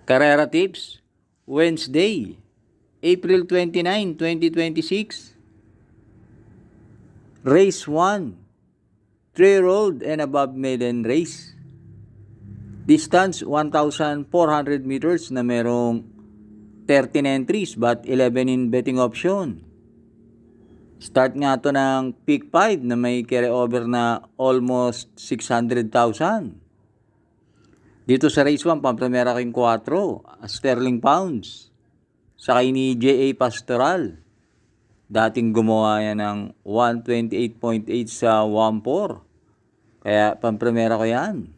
Carrera Tips, Wednesday, April 29, 2026. Race 1, 3-year-old and above maiden race. Distance 1,400 meters na merong 13 entries but 11 in betting option. Start nga to ng peak 5 na may carry over na almost 600,000. Dito sa race 1, pampremera ko yung 4, sterling pounds. Sakay ni J.A. Pastoral. Dating gumawa yan ng 128.8 sa 1-4. Kaya pampremera ko yan.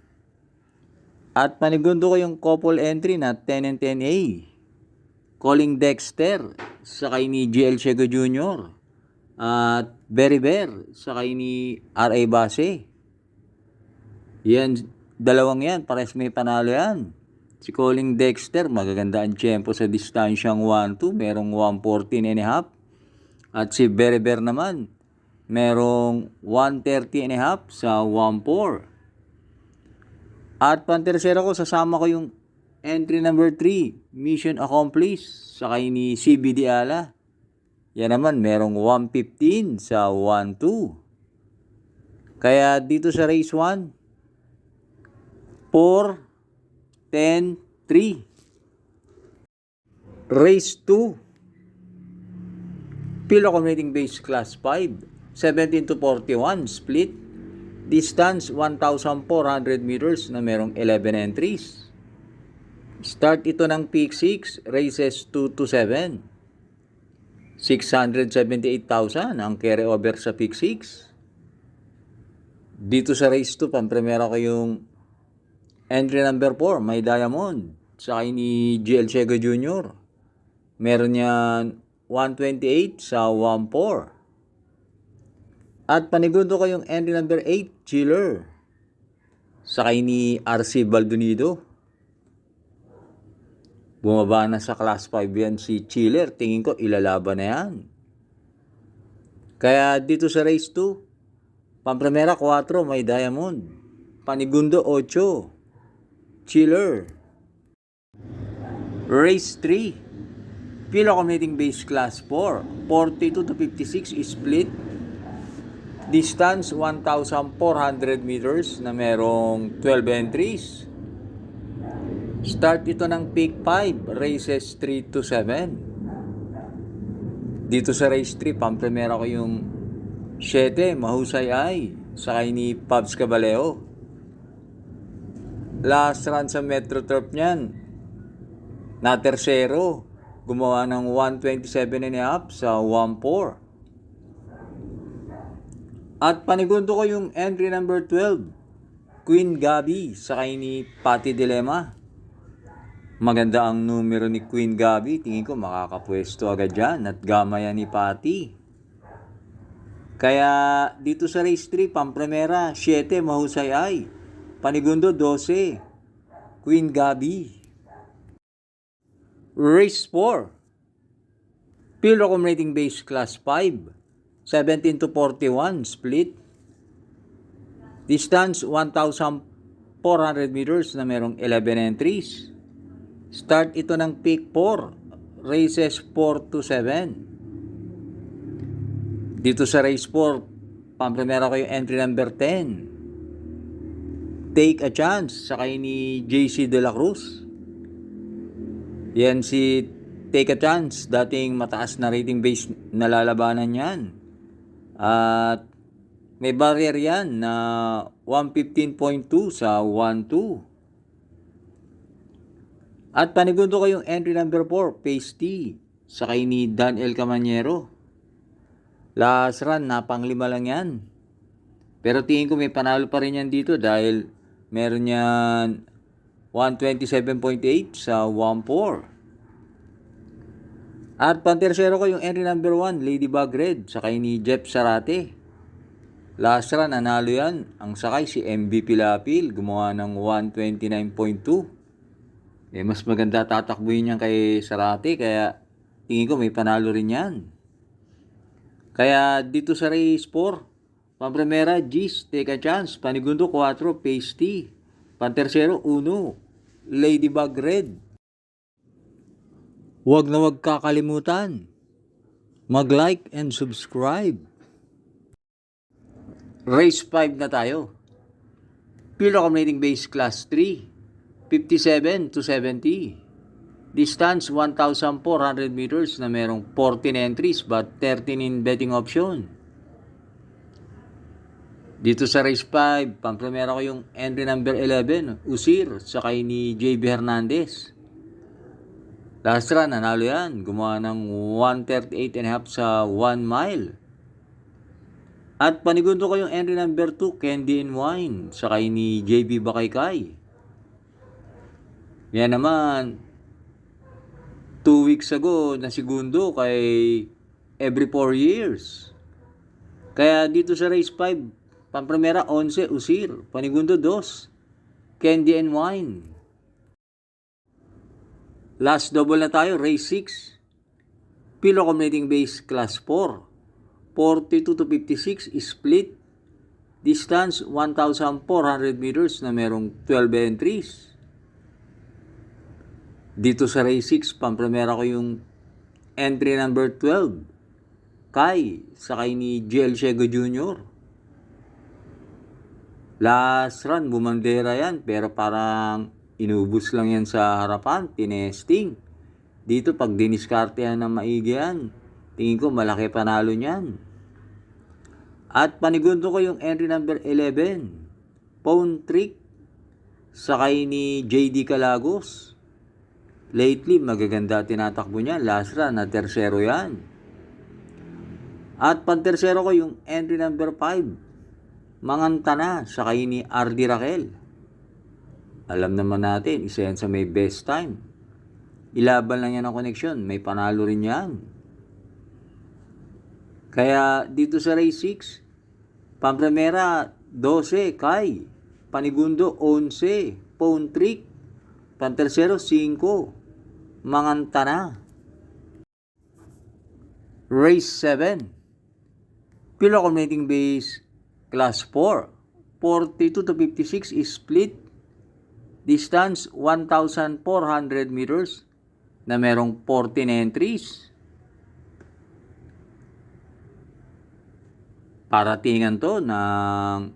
At panigundo ko yung couple entry na 10 and 10A. Calling Dexter, sakay ni GL Ciego Jr. At Very Bear, sakay ni R.A. Base. Yan, dalawang yan, pares may panalo yan. Si Calling Dexter, magaganda ang tiyempo sa distansyang 1-2, merong 1:14 and a half. At si Very Bear naman, merong 1:30 and a half sa 1-4. At pantersero ko, sasama ko yung entry number 3, Mission Accomplished, sakay ni CB Diala. Yan naman, merong 1:15 sa 1-2. Kaya dito sa race 1, 4, 10, 3. Race 2, Pilo Accumulating Base Class 5, 17 to 41 split. Distance 1,400 meters na merong 11 entries. Start ito ng peak 6, races 2 to 7. 678,000 ang carry over sa peak 6. Dito sa race 2, pampremera ko yung entry number 4, May Diamond, sakay ni GL Ciego Jr. Meron yan 128 sa 1-4. At panigundo ko yung entry number 8, Chiller, sakay ni RC Baldonido. Bumaba na sa class 5 yan si Chiller. Tingin ko ilalaban na yan. Kaya dito sa race 2, pampremera 4, May Diamond. Panigundo 8, Chiller. Race 3, Pilo Accumulating Base Class 4, 42 to 56 split. Distance 1,400 meters na merong 12 entries. Start ito ng peak 5, races 3 to 7. Dito sa race 3, pampremera ko yung 7, Mahusay Ay, sakay ni Pabs Caballeo. Last run sa Metro Turf niyan, na tersero, gumawa ng 127 and a half sa 1-4. At panigundo ko yung entry number 12, Queen Gabi, sakay ni Patty Dilema. Maganda ang numero ni Queen Gabi. Tingin ko makakapwesto agad dyan at gama yan ni Patty. Kaya dito sa race 3, pampremera 7, Mahusay Ay. Panigundo 12, Queen Gabi. Race 4, Pilo Accumulating Base Class 5, 17 to 41 split. Distance 1,400 meters na merong 11 entries. Start ito ng peak 4, races 4 to 7. Dito sa race 4, pampremera ko yung entry number 10, Take a Chance, sakay ni JC De La Cruz. Yan si Take a Chance, dating mataas na rating base na lalabanan yan. At may barrier yan na 115.2 sa 1-2. At panigundo ko yung entry number 4, Pasty, sakay ni Dan El Camanyero. Last run, napanglima lang yan. Pero tingin ko may panalo pa rin yan dito dahil meron yan 127.8 sa 1-4. At pantersero ko yung entry number 1, Ladybug Red, sakay ni Jeff Sarate. Last run, nanalo yan. Ang sakay si MVP Lapil, gumawa ng 129.2. Mas maganda tatakbuhin yan kay Sarate, kaya tingin ko may panalo rin yan. Kaya dito sa race 4, pampremera, Gis, Take a Chance. Panigundo 4, Pasty. Pantersero, 1, Ladybug Red. Huwag na huwag kakalimutan mag-like and subscribe. Race 5 na tayo. Pilo Accumulating Base Class 3, 57 to 70. Distance 1,400 meters na merong 14 entries but 13 in betting option. Dito sa race 5, pampremera ko yung entry number 11, Usir, sakay ni JB Hernandez. Last run, nanalo yan. Gumawa ng 138.5 sa 1 mile. At panigundo ko yung entry number 2, Candy and Wine, sakay ni JB Bakaykay. Yan naman, 2 weeks ago na segundo kay every 4 years. Kaya dito sa race 5, pampremera 11, Usir. Panigundo 2, Candy and Wine. Last double na tayo, race 6. Pilo Accumulating Base Class 4. 42 to 56 split. Distance 1,400 meters na merong 12 entries. Dito sa race 6, pampremera ko yung entry number 12. Kai, sakay ni JL Ciego Jr. Last run, bumandera yan, pero parang inubos lang yan sa harapan, tinesting. Dito, pag diniskartehan ng maigi yan, tingin ko malaki panalo niyan. At panigundo ko yung entry number 11, Pawn Trick, sakay ni JD Calagos. Lately, magaganda tinatakbo niya. Last run, na tersero yan. At pantersero ko yung entry number 5, Mangantana, sakay ni RD Raquel. Alam naman natin, isa yan sa may best time. Ilaban lang yan ang koneksyon, may panalo rin yan. Kaya dito sa race 6, pampremera 12, Kai. Panigundo 11, Pawn Trick. Pantersero 5, Mangantana. Race 7, Pilo Accumulating Base Class 4, 42 to 56 is split. Distance 1,400 meters na merong 14 entries. Paratingan to ng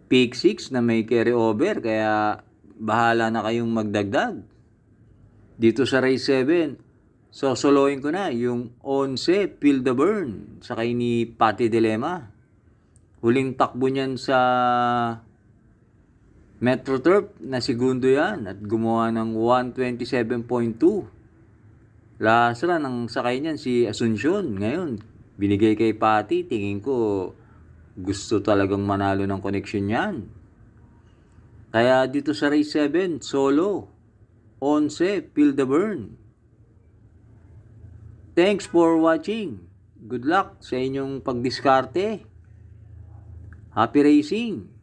peak 6 na may carry over, kaya bahala na kayong magdagdag. Dito sa race 7, sosoloin ko na yung 11, Feel the Burn, sakay ni Patty Dilema. Huling takbo niyan sa Metro Turf na segundo yan at gumawa ng 127.2. Last run ang sakay niyan si Asuncion. Ngayon, binigay kay Patty. Tingin ko gusto talagang manalo ng connection yan. Kaya dito sa race 7, solo 11, Feel the Burn. Thanks for watching. Good luck sa inyong pagdiskarte. Happy racing!